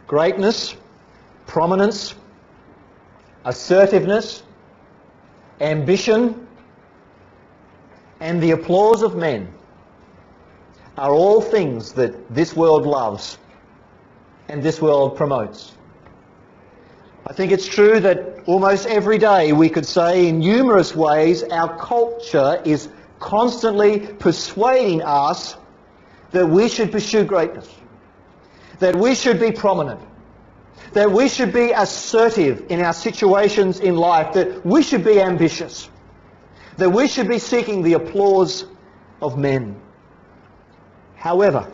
Greatness, prominence, assertiveness, ambition, and the applause of men are all things that this world loves and this world promotes. I think it's true that almost every day we could say in numerous ways our culture is constantly persuading us that we should pursue greatness, that we should be prominent, that we should be assertive in our situations in life, that we should be ambitious, that we should be seeking the applause of men. However,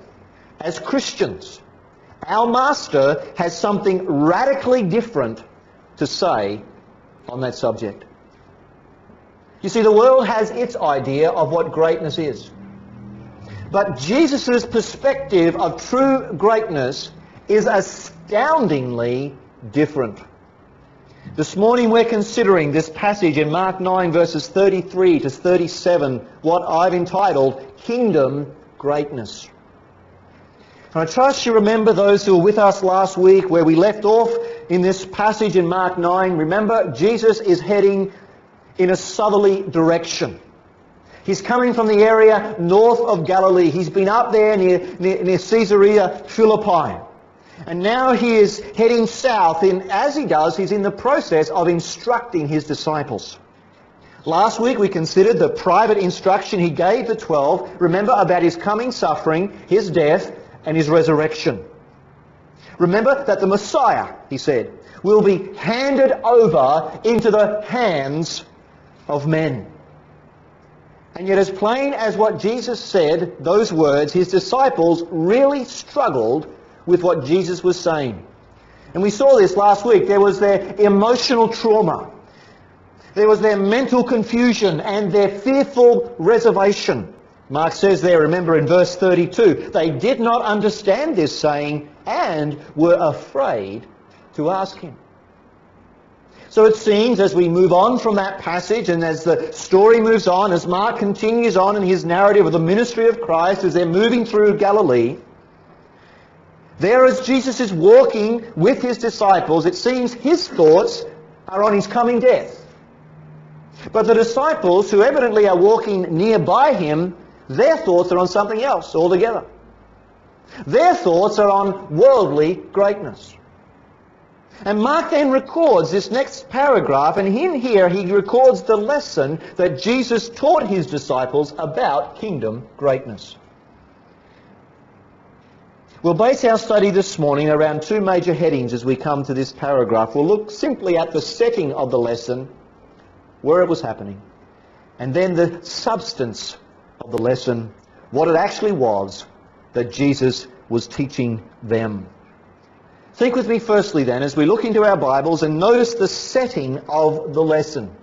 as Christians, our Master has something radically different to say on that subject. You see, the world has its idea of what greatness is. But Jesus' perspective of true greatness is astoundingly different. This morning we're considering this passage in Mark 9 verses 33 to 37, what I've entitled Kingdom Greatness. And I trust you remember those who were with us last week where we left off in this passage in Mark 9. Remember, Jesus is heading in a southerly direction. He's coming from the area north of Galilee. He's been up there near Caesarea Philippi. And now he is heading south, and as he does, he's in the process of instructing his disciples. Last week we considered the private instruction he gave the 12, remember, about his coming suffering, his death, and his resurrection. Remember that the Messiah, he said, will be handed over into the hands of men. And yet, as plain as what Jesus said, those words, his disciples really struggled with what Jesus was saying. And we saw this last week. There was their emotional trauma. There was their mental confusion and their fearful reservation. Mark says there, remember in verse 32, they did not understand this saying and were afraid to ask him. So it seems as we move on from that passage and as the story moves on, as Mark continues on in his narrative of the ministry of Christ, as they're moving through Galilee, there as Jesus is walking with his disciples, it seems his thoughts are on his coming death. But the disciples, who evidently are walking nearby him, their thoughts are on something else altogether. Their thoughts are on worldly greatness. And Mark then records this next paragraph, and in here he records the lesson that Jesus taught his disciples about kingdom greatness. We'll base our study this morning around two major headings as we come to this paragraph. We'll look simply at the setting of the lesson, where it was happening, and then the substance of the lesson, what it actually was that Jesus was teaching them. Think with me firstly then as we look into our Bibles and notice the setting of the lesson.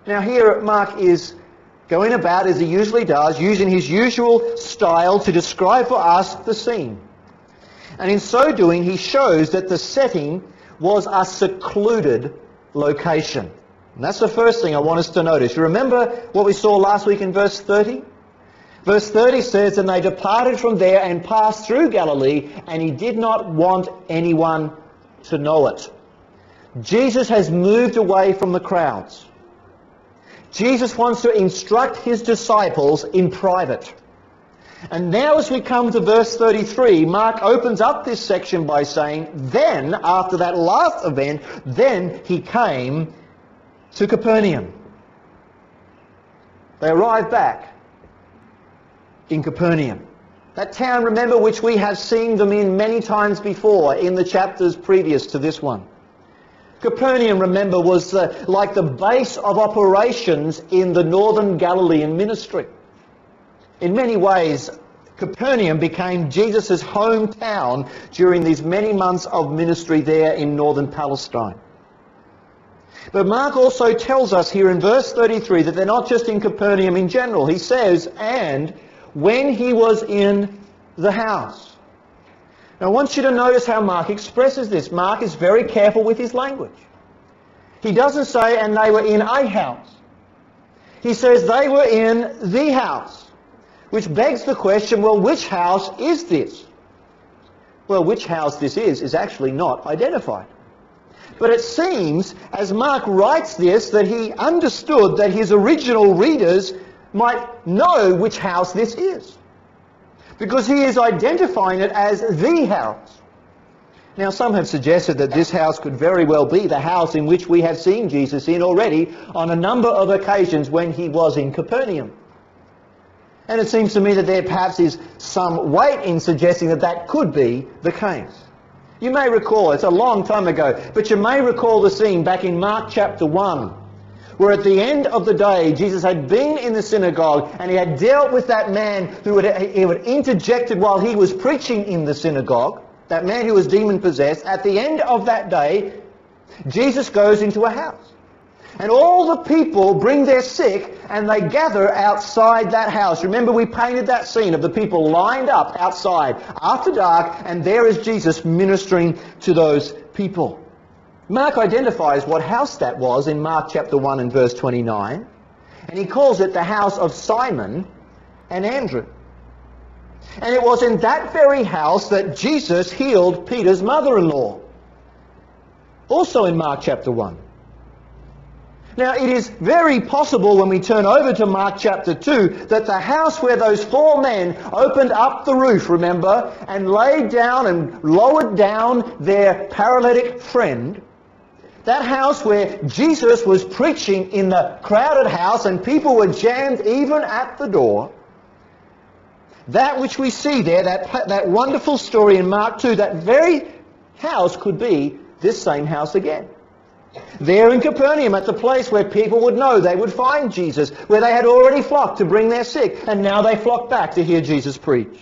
Now here Mark is going about as he usually does, using his usual style to describe for us the scene. And in so doing he shows that the setting was a secluded location. And that's the first thing I want us to notice. You remember what we saw last week in verse 30? Verse 30 says, and they departed from there and passed through Galilee, and he did not want anyone to know it. Jesus has moved away from the crowds. Jesus wants to instruct his disciples in private. And now as we come to verse 33, Mark opens up this section by saying, then, after that last event, then he came to Capernaum. They arrived back in Capernaum. That town, remember, which we have seen them in many times before in the chapters previous to this one. Capernaum, remember, was like the base of operations in the northern Galilean ministry. In many ways, Capernaum became Jesus' hometown during these many months of ministry there in northern Palestine. But Mark also tells us here in verse 33 that they're not just in Capernaum in general. He says, and when he was in the house. Now I want you to notice how Mark expresses this. Mark is very careful with his language. He doesn't say, and they were in a house. He says they were in the house, which begs the question, well, which house is this? Well, which house this is actually not identified. But it seems, as Mark writes this, that he understood that his original readers might know which house this is, because he is identifying it as the house. Now, some have suggested that this house could very well be the house in which we have seen Jesus in already on a number of occasions when he was in Capernaum. And it seems to me that there perhaps is some weight in suggesting that that could be the case. You may recall, it's a long time ago, but you may recall the scene back in Mark chapter 1, where at the end of the day, Jesus had been in the synagogue and he had dealt with that man who had interjected while he was preaching in the synagogue, that man who was demon-possessed. At the end of that day, Jesus goes into a house. And all the people bring their sick and they gather outside that house. Remember, we painted that scene of the people lined up outside after dark, and there is Jesus ministering to those people. Mark identifies what house that was in Mark chapter 1 and verse 29, and he calls it the house of Simon and Andrew. And it was in that very house that Jesus healed Peter's mother-in-law, also in Mark chapter 1. Now, it is very possible when we turn over to Mark chapter 2 that the house where those four men opened up the roof, remember, and laid down and lowered down their paralytic friend, that house where Jesus was preaching in the crowded house and people were jammed even at the door, that which we see there, that wonderful story in Mark 2, that very house could be this same house again. There in Capernaum, at the place where people would know they would find Jesus, where they had already flocked to bring their sick, and now they flock back to hear Jesus preach.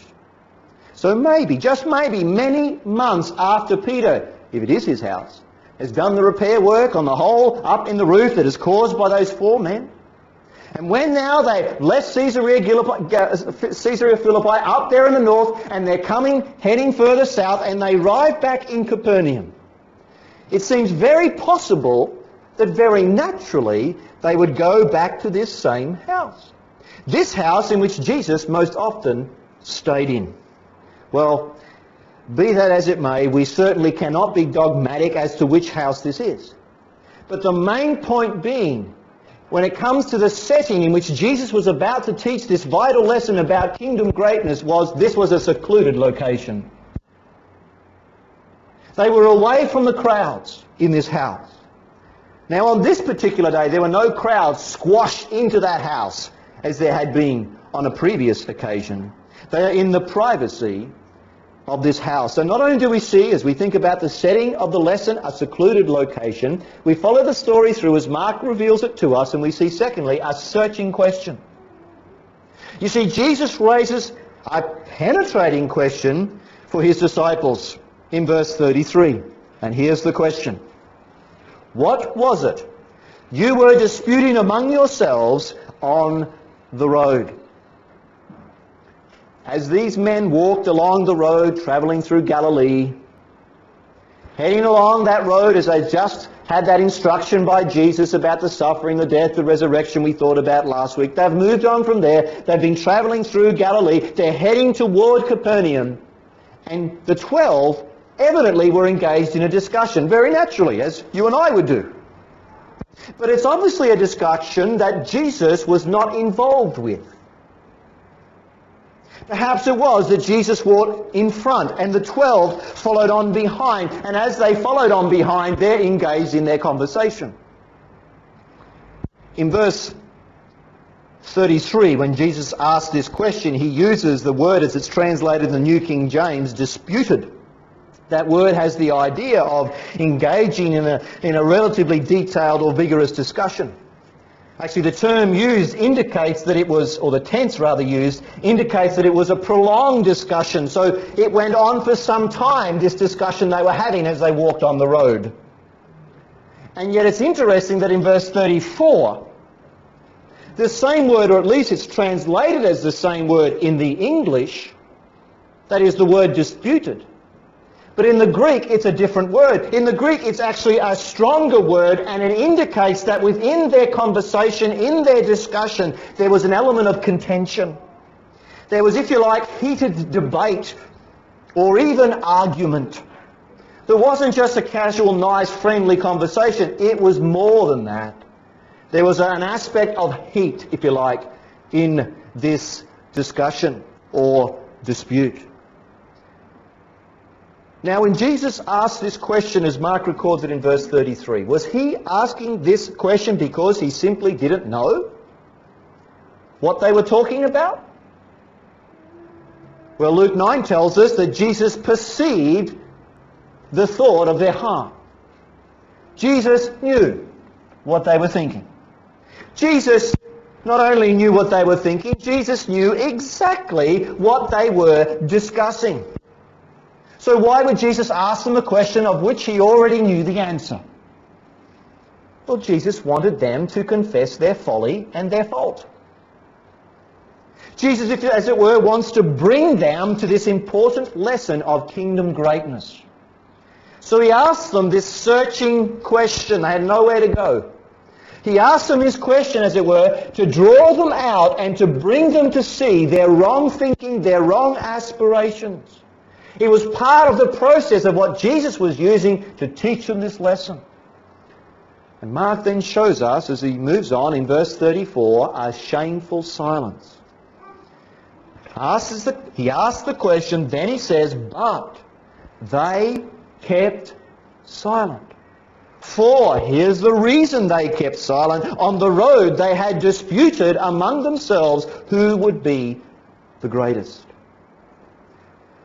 So maybe, just maybe, many months after Peter, if it is his house, has done the repair work on the hole up in the roof that is caused by those four men, and when now they left Caesarea Philippi up there in the north, and they're heading further south, and they arrive back in Capernaum, it seems very possible that very naturally they would go back to this same house. This house in which Jesus most often stayed in. Well, be that as it may, we certainly cannot be dogmatic as to which house this is. But the main point being, when it comes to the setting in which Jesus was about to teach this vital lesson about kingdom greatness, this was a secluded location. They were away from the crowds in this house. Now, on this particular day, there were no crowds squashed into that house as there had been on a previous occasion. They are in the privacy of this house. So not only do we see, as we think about the setting of the lesson, a secluded location, we follow the story through as Mark reveals it to us, and we see, secondly, a searching question. You see, Jesus raises a penetrating question for his disciples in verse 33. And here's the question. What was it you were disputing among yourselves on the road? As these men walked along the road, traveling through Galilee, heading along that road as they just had that instruction by Jesus about the suffering, the death, the resurrection we thought about last week. They've moved on from there. They've been traveling through Galilee. They're heading toward Capernaum. And the 12 evidently were engaged in a discussion, very naturally, as you and I would do. But it's obviously a discussion that Jesus was not involved with. Perhaps it was that Jesus walked in front and the 12 followed on behind, and as they followed on behind, they're engaged in their conversation. In verse 33, when Jesus asked this question, he uses the word as it's translated in the New King James, disputed. That word has the idea of engaging in a relatively detailed or vigorous discussion. Actually, the term used indicates that it was, or the tense rather used, indicates that it was a prolonged discussion. So it went on for some time, this discussion they were having as they walked on the road. And yet it's interesting that in verse 34, the same word, or at least it's translated as the same word in the English, that is the word disputed. But in the Greek, it's a different word. In the Greek, it's actually a stronger word, and it indicates that within their conversation, in their discussion, there was an element of contention. There was, if you like, heated debate or even argument. There wasn't just a casual, nice, friendly conversation. It was more than that. There was an aspect of heat, if you like, in this discussion or dispute. Now, when Jesus asked this question, as Mark records it in verse 33, was he asking this question because he simply didn't know what they were talking about? Well, Luke 9 tells us that Jesus perceived the thought of their heart. Jesus knew what they were thinking. Jesus not only knew what they were thinking, Jesus knew exactly what they were discussing. So why would Jesus ask them a question of which he already knew the answer? Well, Jesus wanted them to confess their folly and their fault. Jesus, as it were, wants to bring them to this important lesson of kingdom greatness. So he asks them this searching question. They had nowhere to go. He asked them this question, as it were, to draw them out and to bring them to see their wrong thinking, their wrong aspirations. It was part of the process of what Jesus was using to teach them this lesson. And Mark then shows us, as he moves on in verse 34, a shameful silence. He asks the question, then he says, but they kept silent. For here's the reason they kept silent. On the road they had disputed among themselves who would be the greatest.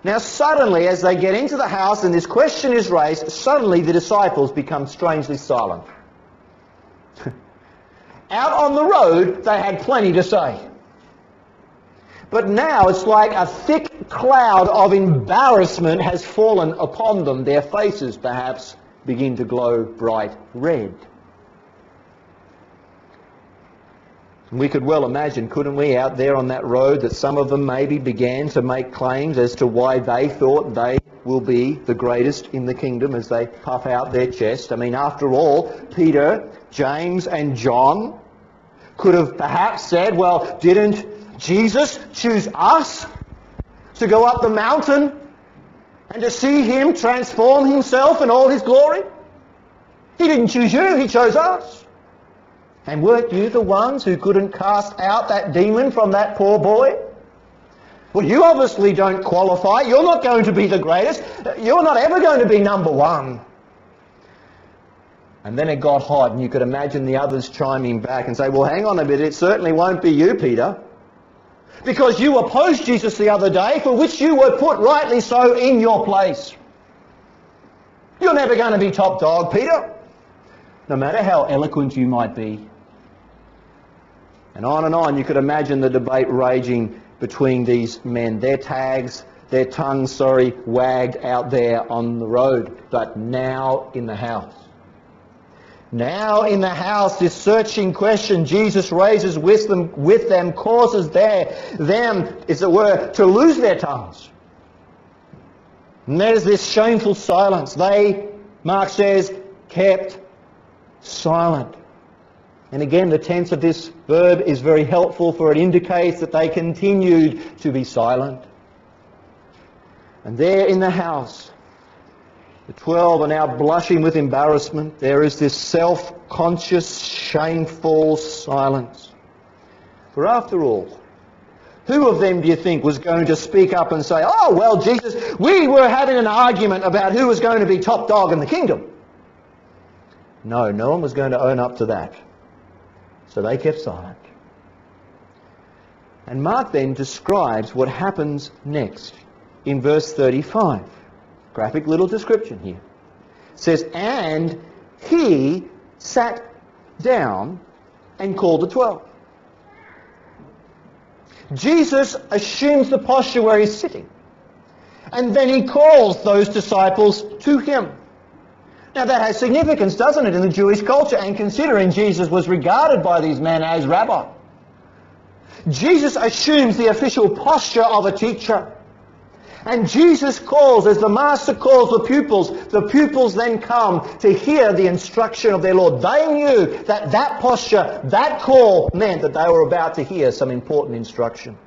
Now suddenly, as they get into the house and this question is raised, suddenly the disciples become strangely silent. Out on the road they had plenty to say. But now it's like a thick cloud of embarrassment has fallen upon them. Their faces perhaps begin to glow bright red. We could well imagine, couldn't we, out there on that road, that some of them maybe began to make claims as to why they thought they will be the greatest in the kingdom as they puff out their chest. I mean, after all, Peter, James and John could have perhaps said, well, didn't Jesus choose us to go up the mountain and to see him transform himself in all his glory? He didn't choose you, he chose us. And weren't you the ones who couldn't cast out that demon from that poor boy? Well, you obviously don't qualify. You're not going to be the greatest. You're not ever going to be number one. And then it got hot, and you could imagine the others chiming back and say, well, hang on a bit, it certainly won't be you, Peter. Because you opposed Jesus the other day, for which you were put rightly so in your place. You're never going to be top dog, Peter, no matter how eloquent you might be. And on you could imagine the debate raging between these men. Their tongues, wagged out there on the road. But now in the house. Now in the house, this searching question Jesus raises with them causes them, as it were, to lose their tongues. And there's this shameful silence. They, Mark says, kept silent. And again, the tense of this verb is very helpful, for it indicates that they continued to be silent. And there in the house, the 12 are now blushing with embarrassment. There is this self-conscious, shameful silence. For after all, who of them do you think was going to speak up and say, oh, well, Jesus, we were having an argument about who was going to be top dog in the kingdom? No one was going to own up to that. So they kept silent. And Mark then describes what happens next in verse 35. Graphic little description here. It says, and he sat down and called the 12. Jesus assumes the posture where he's sitting. And then he calls those disciples to him. Now that has significance, doesn't it, in the Jewish culture, and considering Jesus was regarded by these men as rabbi. Jesus assumes the official posture of a teacher. And Jesus calls, as the master calls the pupils then come to hear the instruction of their Lord. They knew that that posture, that call meant that they were about to hear some important instruction.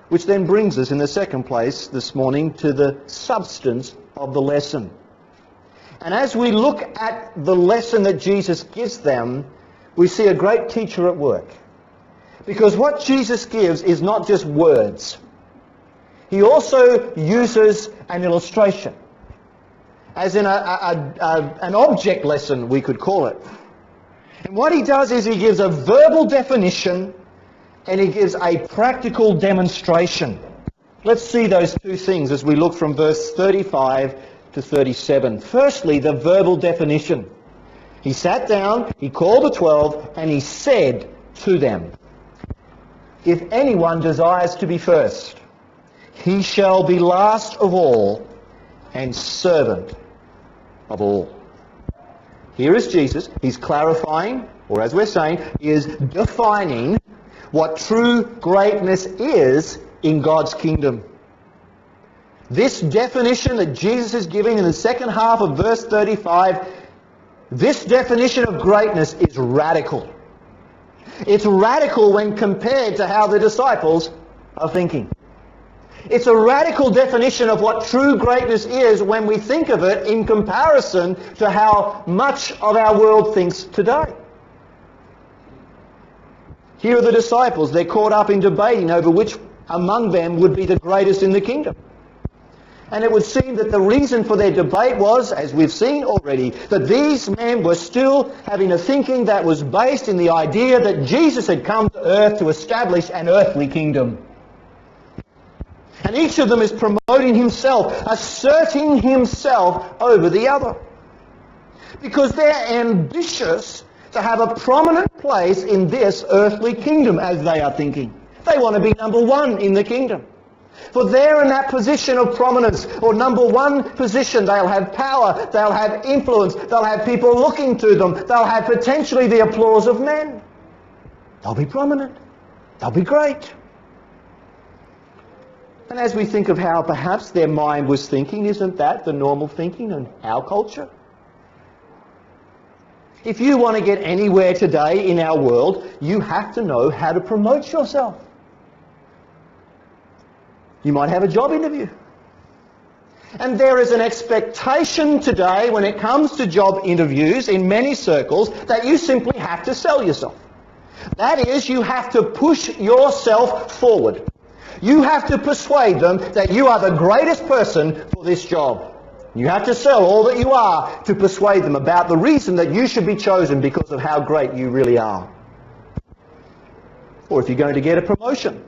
Which then brings us in the second place this morning to the substance of the lesson. And as we look at the lesson that Jesus gives them, we see a great teacher at work. Because what Jesus gives is not just words. He also uses an illustration, as in an object lesson, we could call it. And what he does is he gives a verbal definition and he gives a practical demonstration. Let's see those two things as we look from verse 35 to 37. Firstly, the verbal definition. He sat down, he called the 12, and he said to them, "If anyone desires to be first, he shall be last of all and servant of all." Here is Jesus. He's clarifying, or as we're saying, he is defining what true greatness is in God's kingdom. This definition that Jesus is giving in the second half of verse 35, this definition of greatness is radical. It's radical when compared to how the disciples are thinking. It's a radical definition of what true greatness is when we think of it in comparison to how much of our world thinks today. Here are the disciples. They're caught up in debating over which among them would be the greatest in the kingdom. And it would seem that the reason for their debate was, as we've seen already, that these men were still having a thinking that was based in the idea that Jesus had come to earth to establish an earthly kingdom. And each of them is promoting himself, asserting himself over the other. Because they're ambitious to have a prominent place in this earthly kingdom, as they are thinking. They want to be number one in the kingdom. For they're in that position of prominence, or number one position. They'll have power, they'll have influence, they'll have people looking to them, they'll have potentially the applause of men. They'll be prominent, they'll be great. And as we think of how perhaps their mind was thinking, isn't that the normal thinking in our culture? If you want to get anywhere today in our world, you have to know how to promote yourself. You might have a job interview. And there is an expectation today when it comes to job interviews in many circles that you simply have to sell yourself. That is, you have to push yourself forward. You have to persuade them that you are the greatest person for this job. You have to sell all that you are to persuade them about the reason that you should be chosen because of how great you really are. Or if you're going to get a promotion,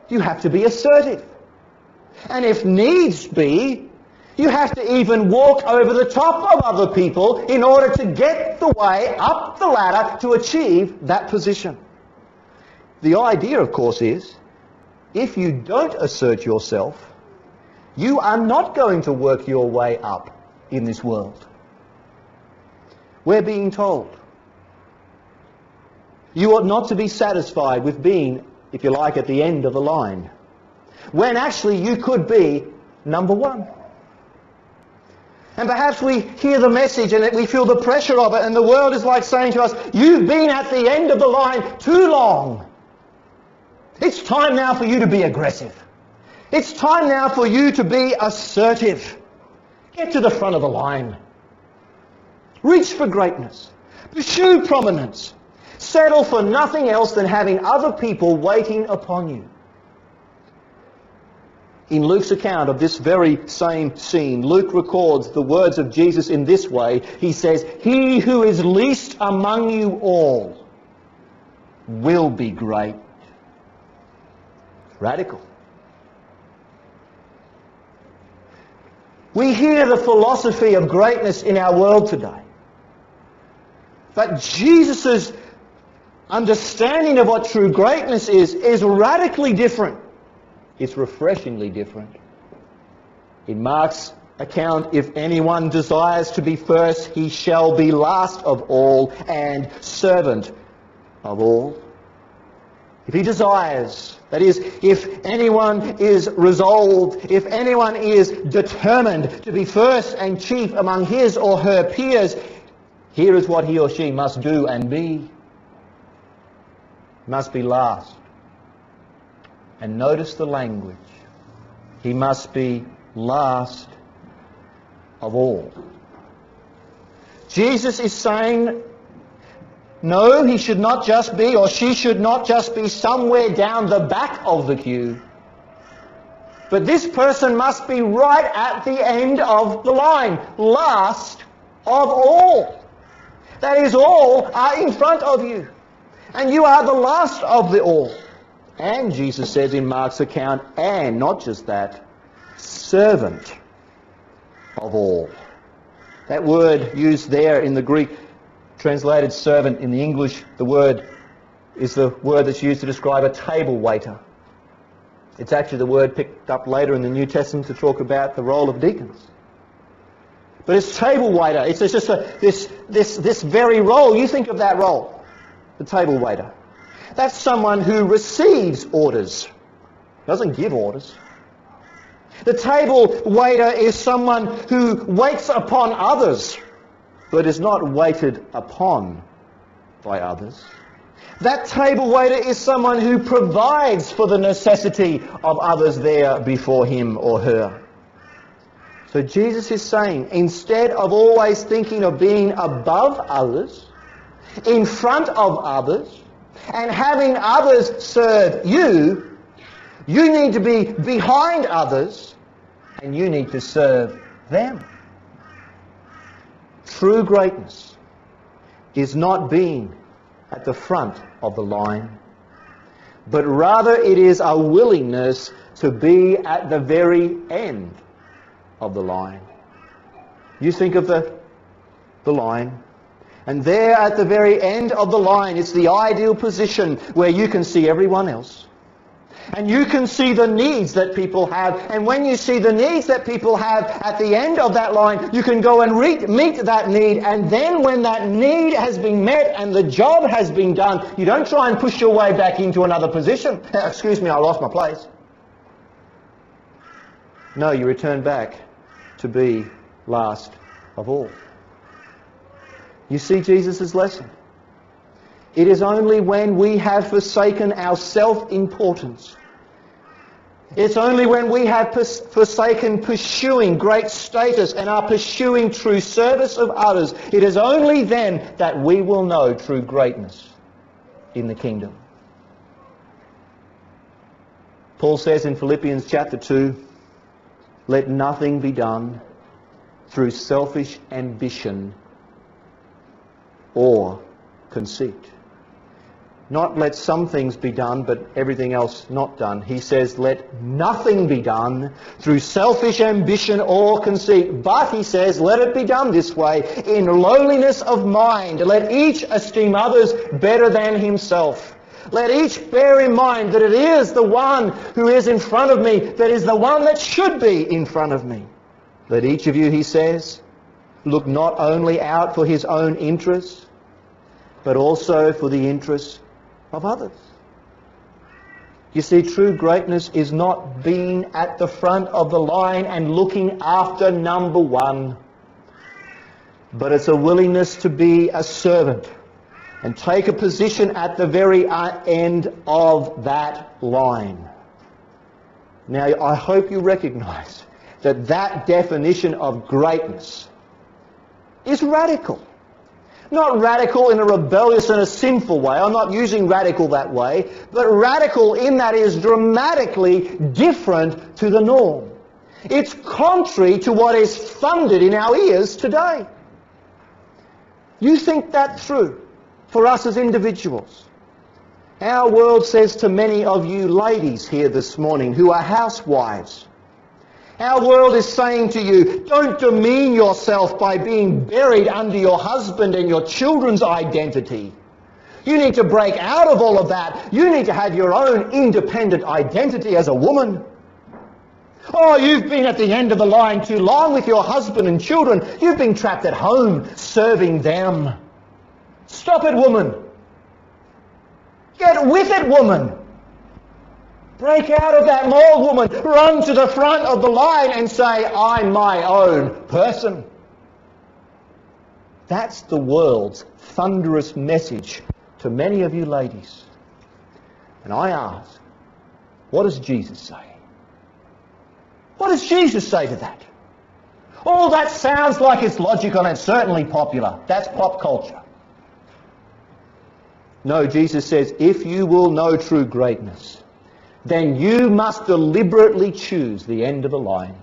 you have to be assertive. And if needs be, you have to even walk over the top of other people in order to get the way up the ladder to achieve that position. The idea, of course, is if you don't assert yourself, you are not going to work your way up in this world. We're being told you ought not to be satisfied with being, if you like, at the end of the line, when actually you could be number one. And perhaps we hear the message and we feel the pressure of it, and the world is like saying to us, you've been at the end of the line too long. It's time now for you to be aggressive. It's time now for you to be assertive. Get to the front of the line. Reach for greatness. Pursue prominence. Settle for nothing else than having other people waiting upon you. In Luke's account of this very same scene, Luke records the words of Jesus in this way. He says, "He who is least among you all will be great." Radical. We hear the philosophy of greatness in our world today. But Jesus' understanding of what true greatness is radically different. It's refreshingly different. In Mark's account, if anyone desires to be first, he shall be last of all and servant of all. If he desires, that is, if anyone is resolved, if anyone is determined to be first and chief among his or her peers, here is what he or she must do and be. Must be last. And notice the language. He must be last of all. Jesus is saying, no, he should not just be, or she should not just be somewhere down the back of the queue. But this person must be right at the end of the line, last of all. That is, all are in front of you. And you are the last of the all. And Jesus says in Mark's account, and not just that, servant of all. That word used there in the Greek, translated servant, in the English, the word is the word that's used to describe a table waiter. It's actually the word picked up later in the New Testament to talk about the role of deacons. But it's table waiter. It's just this very role. You think of that role, the table waiter. That's someone who receives orders, doesn't give orders. The table waiter is someone who waits upon others, but is not waited upon by others. That table waiter is someone who provides for the necessity of others there before him or her. So Jesus is saying, instead of always thinking of being above others, in front of others, and having others serve you, you need to be behind others, and you need to serve them. True greatness is not being at the front of the line, but rather it is a willingness to be at the very end of the line. You think of the line, and there at the very end of the line is the ideal position where you can see everyone else. And you can see the needs that people have. And when you see the needs that people have at the end of that line, you can go and meet that need. And then when that need has been met and the job has been done, you don't try and push your way back into another position. Excuse me, I lost my place. No, you return back to be last of all. You see Jesus' lesson. It is only when we have forsaken our self-importance, it's only when we have forsaken pursuing great status and are pursuing true service of others, it is only then that we will know true greatness in the kingdom. Paul says in Philippians chapter 2, let nothing be done through selfish ambition or conceit. Not let some things be done, but everything else not done. He says, let nothing be done through selfish ambition or conceit. But, he says, let it be done this way, in lowliness of mind. Let each esteem others better than himself. Let each bear in mind that it is the one who is in front of me that is the one that should be in front of me. Let each of you, he says, look not only out for his own interests, but also for the interests of others. You see, true greatness is not being at the front of the line and looking after number one, but it's a willingness to be a servant and take a position at the very end of that line. Now, I hope you recognize that that definition of greatness is radical. Not radical in a rebellious and a sinful way. I'm not using radical that way. But radical in that it is dramatically different to the norm. It's contrary to what is funded in our ears today. You think that through for us as individuals. Our world says to many of you ladies here this morning who are housewives, our world is saying to you, don't demean yourself by being buried under your husband and your children's identity. You need to break out of all of that. You need to have your own independent identity as a woman. Oh, you've been at the end of the line too long with your husband and children. You've been trapped at home serving them. Stop it, woman. Get with it, woman. Break out of that mold, woman. Run to the front of the line and say, I'm my own person. That's the world's thunderous message to many of you ladies. And I ask, What does Jesus say? What does Jesus say to that? Oh, that sounds like it's logical and it's certainly popular. That's pop culture. No, Jesus says, if you will know true greatness, then you must deliberately choose the end of the line.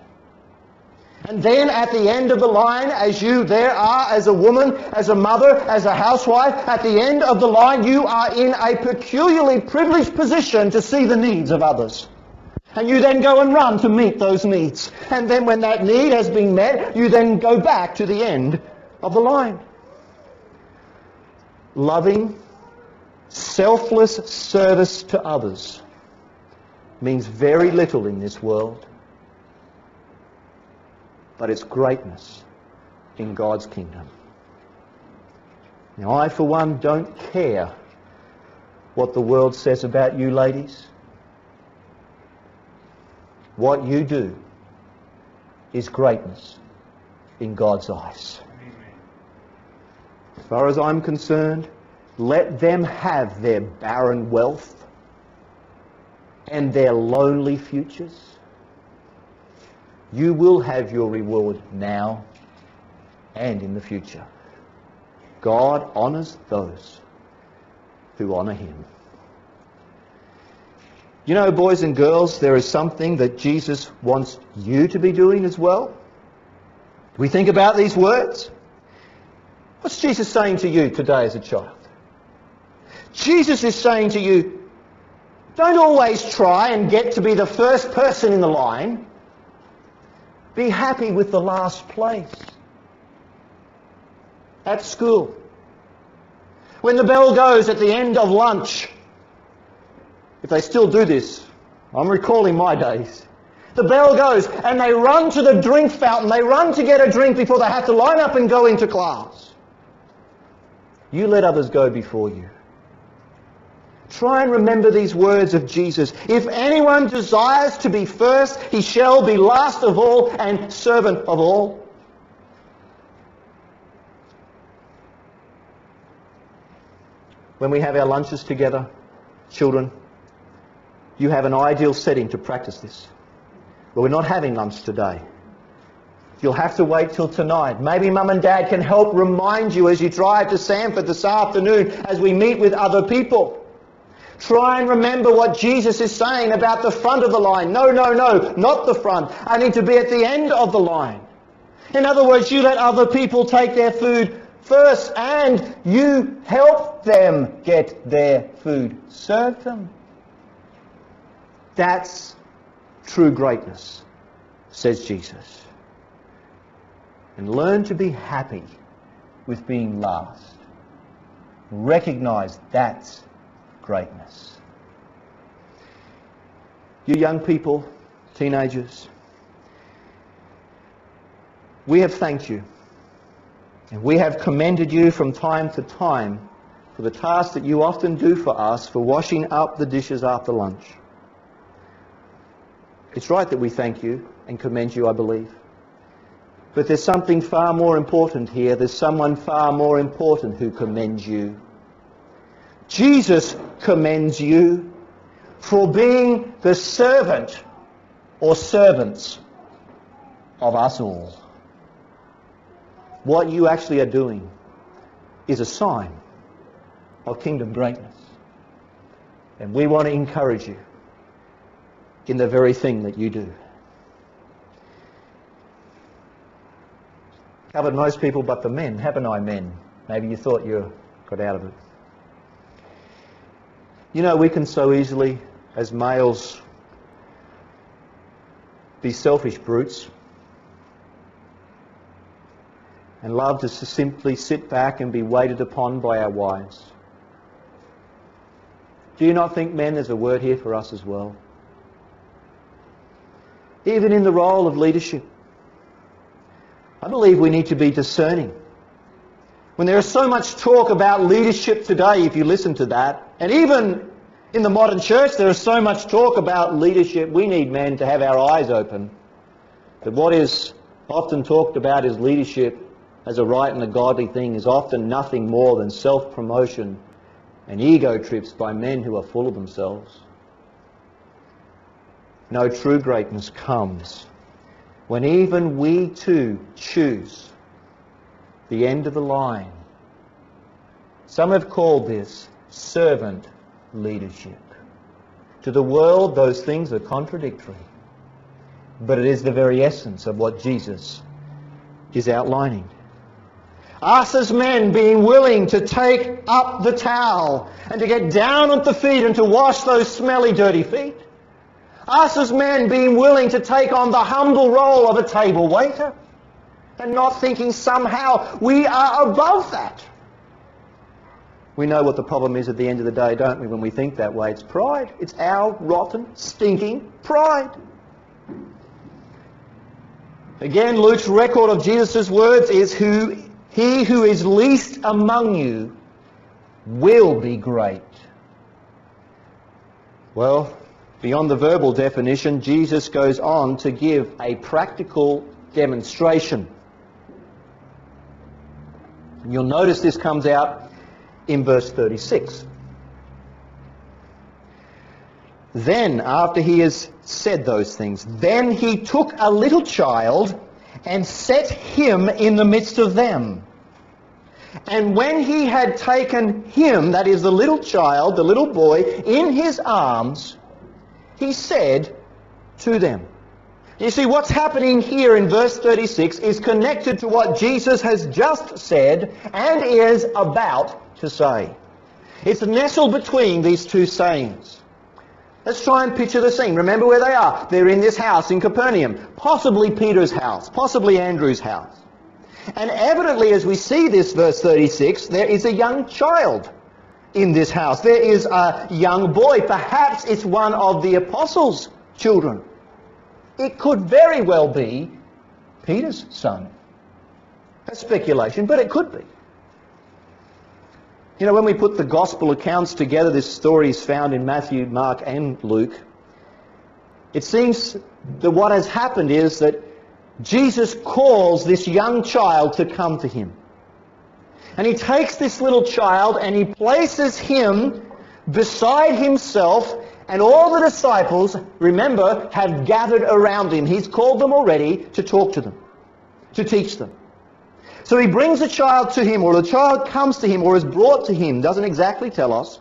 And then at the end of the line, as you there are as a woman, as a mother, as a housewife, at the end of the line you are in a peculiarly privileged position to see the needs of others. And you then go and run to meet those needs. And then when that need has been met, you then go back to the end of the line. Loving, selfless service to others means very little in this world, but it's greatness in God's kingdom. Now, I, for one, don't care what the world says about you ladies. What you do is greatness in God's eyes. As far as I'm concerned, let them have their barren wealth and their lonely futures. You will have your reward now and in the future. God honours those who honour Him. You know, boys and girls, there is something that Jesus wants you to be doing as well. We think about these words. What's Jesus saying to you today as a child? Jesus is saying to you, don't always try and get to be the first person in the line. Be happy with the last place. At school. When the bell goes at the end of lunch, if they still do this, I'm recalling my days. The bell goes and they run to the drink fountain. They run to get a drink before they have to line up and go into class. You let others go before you. Try and remember these words of Jesus. If anyone desires to be first, he shall be last of all and servant of all. When we have our lunches together, children, you have an ideal setting to practice this. But we're not having lunch today. You'll have to wait till tonight. Maybe Mum and Dad can help remind you as you drive to Sanford this afternoon as we meet with other people. Try and remember what Jesus is saying about the front of the line. No, not the front. I need to be at the end of the line. In other words, you let other people take their food first and you help them get their food. Serve them. That's true greatness, says Jesus. And learn to be happy with being last. Recognize that's greatness. You young people, teenagers, we have thanked you. And we have commended you from time to time for the task that you often do for us for washing up the dishes after lunch. It's right that we thank you and commend you, I believe. But there's something far more important here. There's someone far more important who commends you. Jesus commends you for being the servant or servants of us all. What you actually are doing is a sign of kingdom greatness. And we want to encourage you in the very thing that you do. Covered most people but the men, haven't I, men? Maybe you thought you got out of it. You know, we can so easily, as males, be selfish brutes and love to simply sit back and be waited upon by our wives. Do you not think, men, there's a word here for us as well? Even in the role of leadership, I believe we need to be discerning. When there is so much talk about leadership today, if you listen to that, and even in the modern church there is so much talk about leadership, we need men to have our eyes open. But what is often talked about as leadership as a right and a godly thing is often nothing more than self-promotion and ego trips by men who are full of themselves. No, true greatness comes when even we too choose the end of the line. Some have called this servant leadership. To the world, those things are contradictory. But it is the very essence of what Jesus is outlining. Us as men being willing to take up the towel and to get down at the feet and to wash those smelly, dirty feet. Us as men being willing to take on the humble role of a table waiter and not thinking somehow we are above that. We know what the problem is at the end of the day, don't we, when we think that way? It's pride. It's our rotten, stinking pride. Again, Luke's record of Jesus' words is, he who is least among you will be great. Well, beyond the verbal definition, Jesus goes on to give a practical demonstration. You'll notice this comes out in verse 36. Then, after he has said those things, then he took a little child and set him in the midst of them. And when he had taken him, that is the little child, the little boy, in his arms, he said to them. You see, what's happening here in verse 36 is connected to what Jesus has just said and is about to say. It's nestled between these two sayings. Let's try and picture the scene. Remember where they are. They're in this house in Capernaum. Possibly Peter's house. Possibly Andrew's house. And evidently, as we see this, verse 36, there is a young child in this house. There is a young boy. Perhaps it's one of the apostles' children. It could very well be Peter's son. That's speculation, but it could be. You know, when we put the gospel accounts together, this story is found in Matthew, Mark and Luke. It seems that what has happened is that Jesus calls this young child to come to him. And he takes this little child and he places him beside himself, and all the disciples, remember, have gathered around him. He's called them already to talk to them, to teach them. So he brings a child to him, or the child comes to him, or is brought to him, doesn't exactly tell us.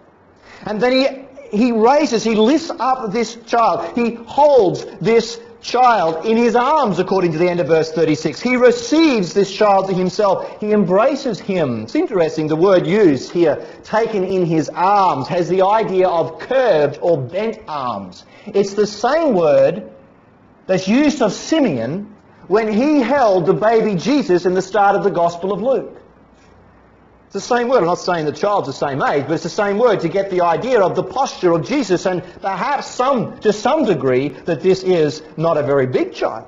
And then he lifts up this child. He holds this child in his arms, according to the end of verse 36. He receives this child to himself. He embraces him. It's interesting, the word used here, taken in his arms, has the idea of curved or bent arms. It's the same word that's used of Simeon when he held the baby Jesus in the start of the Gospel of Luke. It's the same word. I'm not saying the child's the same age, but it's the same word to get the idea of the posture of Jesus, and perhaps to some degree that this is not a very big child.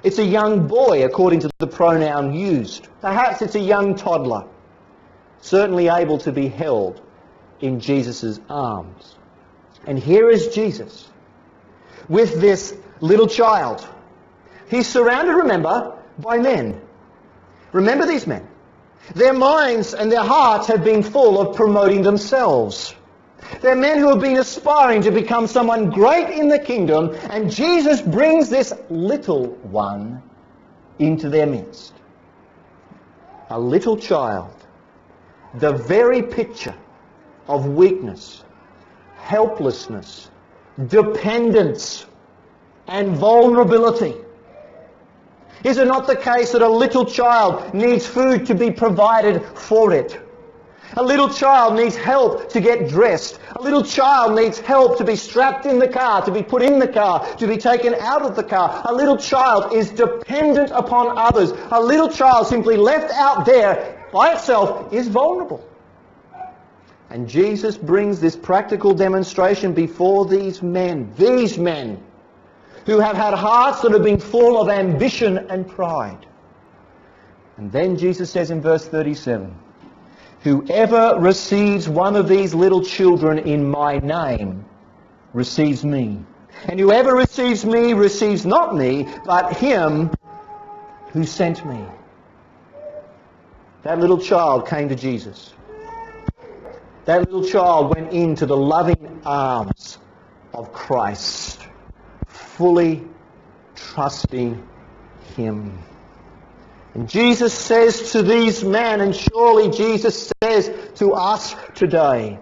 It's a young boy, according to the pronoun used. Perhaps it's a young toddler, certainly able to be held in Jesus' arms. And here is Jesus with this little child. He's surrounded, remember, by men. Remember these men. Their minds and their hearts have been full of promoting themselves. They're men who have been aspiring to become someone great in the kingdom, and Jesus brings this little one into their midst. A little child, the very picture of weakness, helplessness, dependence, and vulnerability. Is it not the case that a little child needs food to be provided for it? A little child needs help to get dressed. A little child needs help to be strapped in the car, to be put in the car, to be taken out of the car. A little child is dependent upon others. A little child simply left out there by itself is vulnerable. And Jesus brings this practical demonstration before these men who have had hearts that have been full of ambition and pride. And then Jesus says in verse 37, whoever receives one of these little children in my name receives me. And whoever receives me receives not me, but him who sent me. That little child came to Jesus. That little child went into the loving arms of Christ. fully trusting Him. And Jesus says to these men, and surely Jesus says to us today,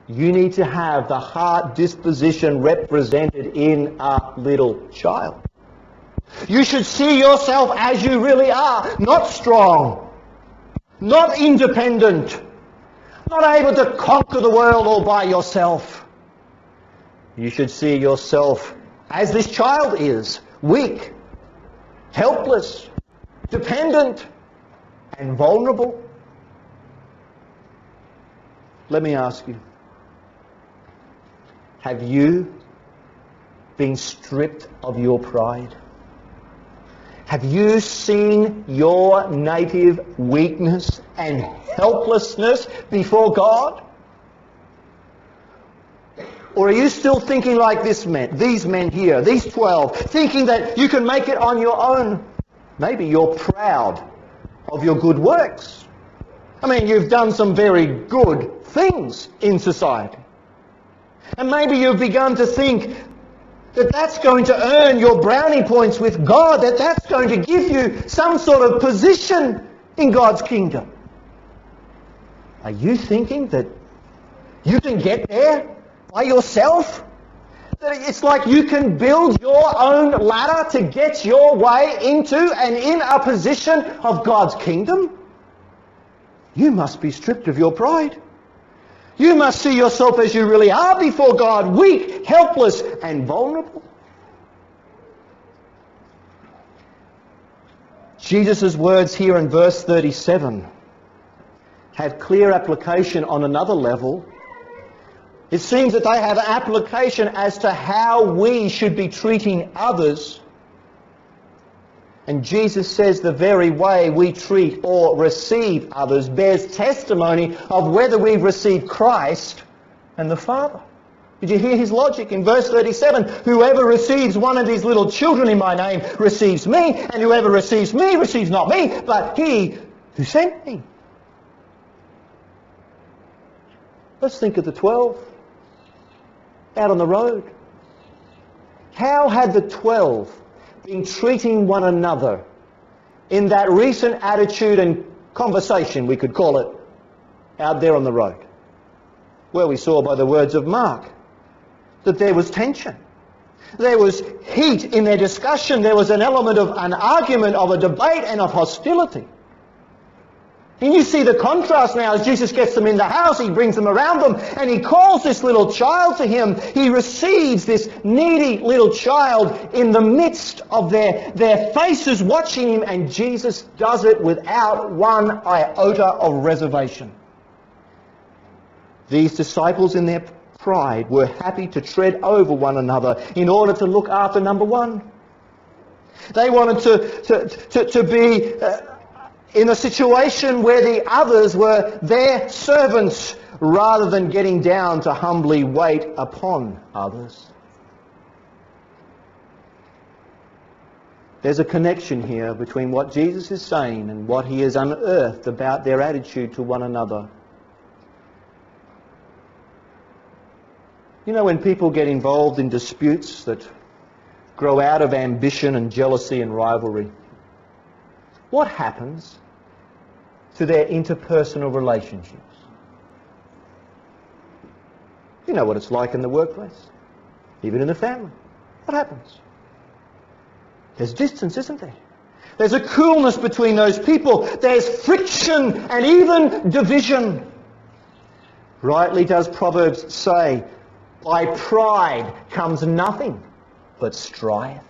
you need to have the heart disposition represented in a little child. You should see yourself as you really are, not strong, not independent, not able to conquer the world all by yourself. You should see yourself as this child is, weak, helpless, dependent, and vulnerable. Let me ask you, have you been stripped of your pride? Have you seen your native weakness and helplessness before God? Or are you still thinking like these men here, these 12, thinking that you can make it on your own? Maybe you're proud of your good works. I mean, you've done some very good things in society. And maybe you've begun to think that that's going to earn your brownie points with God, that that's going to give you some sort of position in God's kingdom. Are you thinking that you can get there by yourself? That it's like you can build your own ladder to get your way into and in a position of God's kingdom? You must be stripped of your pride. You must see yourself as you really are before God, weak, helpless, and vulnerable. Jesus' words here in verse 37 have clear application on another level. It seems that they have application as to how we should be treating others. And Jesus says the very way we treat or receive others bears testimony of whether we've received Christ and the Father. Did you hear his logic in verse 37? Whoever receives one of these little children in my name receives me, and whoever receives me receives not me, but he who sent me. Let's think of the 12 out on the road. How had the 12 been treating one another in that recent attitude and conversation, we could call it, out there on the road? Well, we saw by the words of Mark that there was tension. There was heat in their discussion. There was an element of an argument, of a debate, and of hostility. And you see the contrast now as Jesus gets them in the house, he brings them around them, and he calls this little child to him. He receives this needy little child in the midst of their faces watching him, and Jesus does it without one iota of reservation. These disciples in their pride were happy to tread over one another in order to look after number one. They wanted to be in a situation where the others were their servants rather than getting down to humbly wait upon others. There's a connection here between what Jesus is saying and what he has unearthed about their attitude to one another. You know, when people get involved in disputes that grow out of ambition and jealousy and rivalry, what happens to their interpersonal relationships? You know what it's like in the workplace, even in the family. What happens? There's distance, isn't there? There's a coolness between those people. There's friction and even division. Rightly does Proverbs say, by pride comes nothing but strife.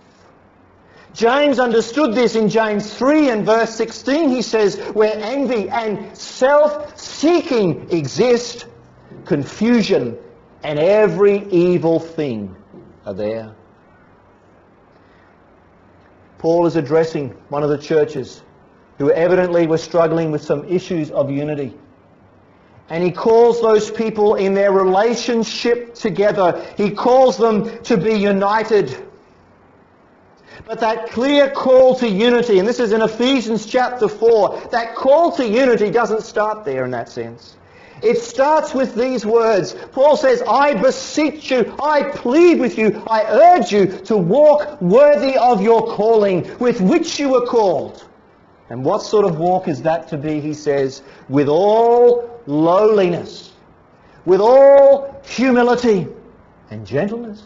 James understood this in James 3 and verse 16. He says, where envy and self-seeking exist, confusion and every evil thing are there. Paul is addressing one of the churches who evidently were struggling with some issues of unity. And he calls those people in their relationship together, he calls them to be united. But that clear call to unity, and this is in Ephesians chapter 4, that call to unity doesn't start there in that sense. It starts with these words. Paul says, I beseech you, I plead with you, I urge you to walk worthy of your calling with which you were called. And what sort of walk is that to be, he says? With all lowliness, with all humility and gentleness,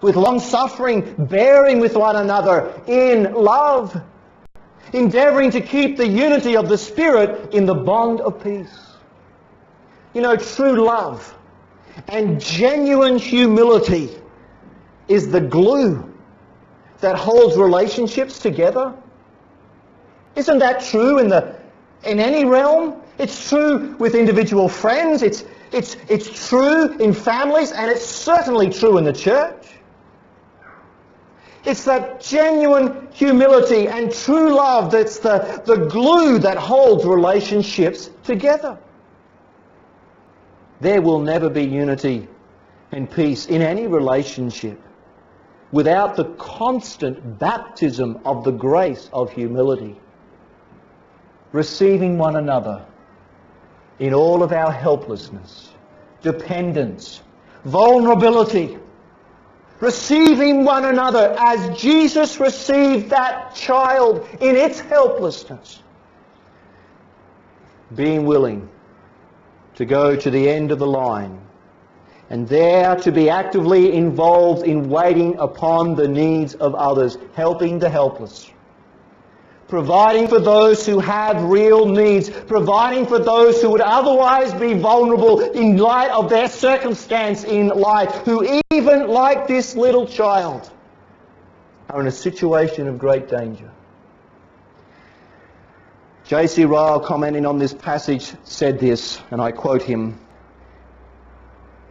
with long-suffering, bearing with one another in love, endeavouring to keep the unity of the Spirit in the bond of peace. You know, true love and genuine humility is the glue that holds relationships together. Isn't that true in any realm? It's true with individual friends, it's true in families, and it's certainly true in the church. It's that genuine humility and true love that's the glue that holds relationships together. There will never be unity and peace in any relationship without the constant baptism of the grace of humility, receiving one another in all of our helplessness, dependence, vulnerability, receiving one another as Jesus received that child in its helplessness, being willing to go to the end of the line and there to be actively involved in waiting upon the needs of others, helping the helpless, providing for those who have real needs, providing for those who would otherwise be vulnerable in light of their circumstance in life, who even, like this little child, are in a situation of great danger. J.C. Ryle, commenting on this passage, said this, and I quote him,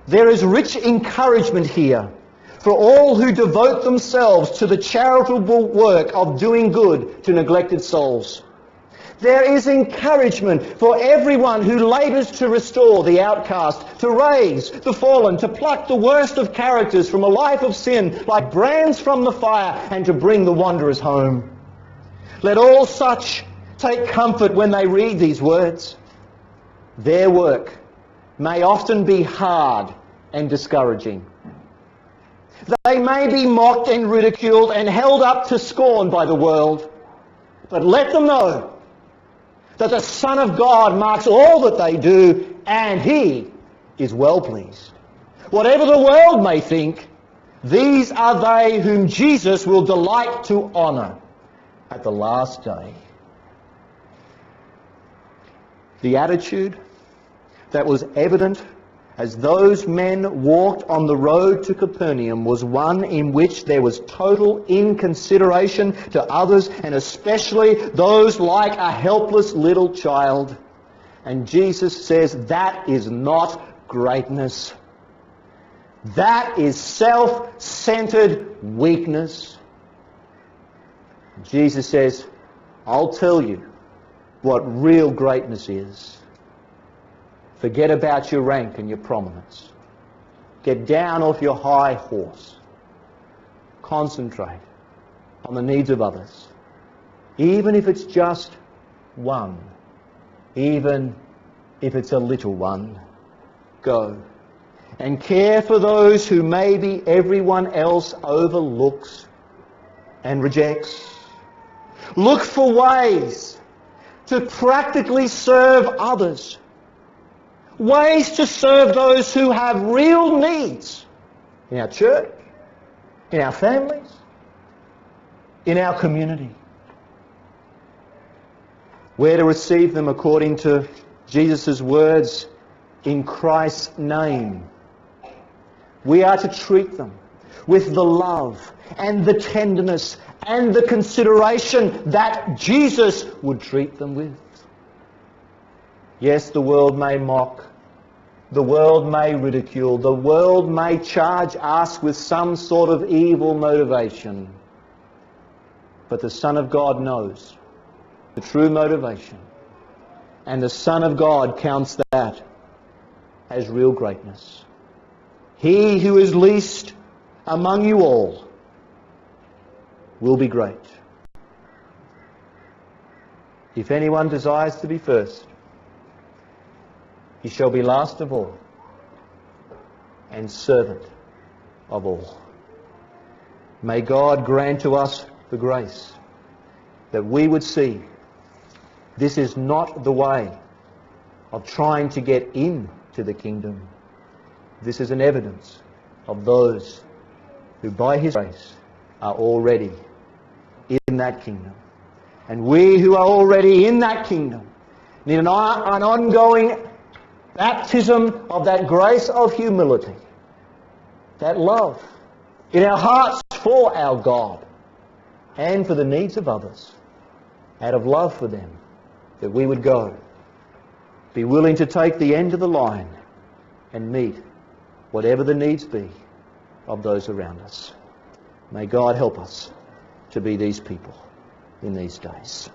"There is rich encouragement here for all who devote themselves to the charitable work of doing good to neglected souls. There is encouragement for everyone who labours to restore the outcast, to raise the fallen, to pluck the worst of characters from a life of sin like brands from the fire, and to bring the wanderers home. Let all such take comfort when they read these words. Their work may often be hard and discouraging. They may be mocked and ridiculed and held up to scorn by the world, but let them know that the Son of God marks all that they do, and He is well pleased. Whatever the world may think, these are they whom Jesus will delight to honour at the last day." The attitude that was evident as those men walked on the road to Capernaum was one in which there was total inconsideration to others, and especially those like a helpless little child. And Jesus says that is not greatness. That is self-centered weakness. Jesus says, I'll tell you what real greatness is. Forget about your rank and your prominence. Get down off your high horse. Concentrate on the needs of others. Even if it's just one. Even if it's a little one. Go and care for those who maybe everyone else overlooks and rejects. Look for ways to practically serve others. Ways to serve those who have real needs in our church, in our families, in our community. We're to receive them according to Jesus' words, in Christ's name. We are to treat them with the love and the tenderness and the consideration that Jesus would treat them with. Yes, the world may mock, the world may ridicule, the world may charge us with some sort of evil motivation. But the Son of God knows the true motivation, and the Son of God counts that as real greatness. He who is least among you all will be great. If anyone desires to be first, He shall be last of all and servant of all. May God grant to us the grace that we would see this is not the way of trying to get into the kingdom. This is an evidence of those who by His grace are already in that kingdom. And we who are already in that kingdom need an ongoing baptism of that grace of humility, that love in our hearts for our God and for the needs of others, out of love for them, that we would go, be willing to take the end of the line and meet whatever the needs be of those around us. May God help us to be these people in these days.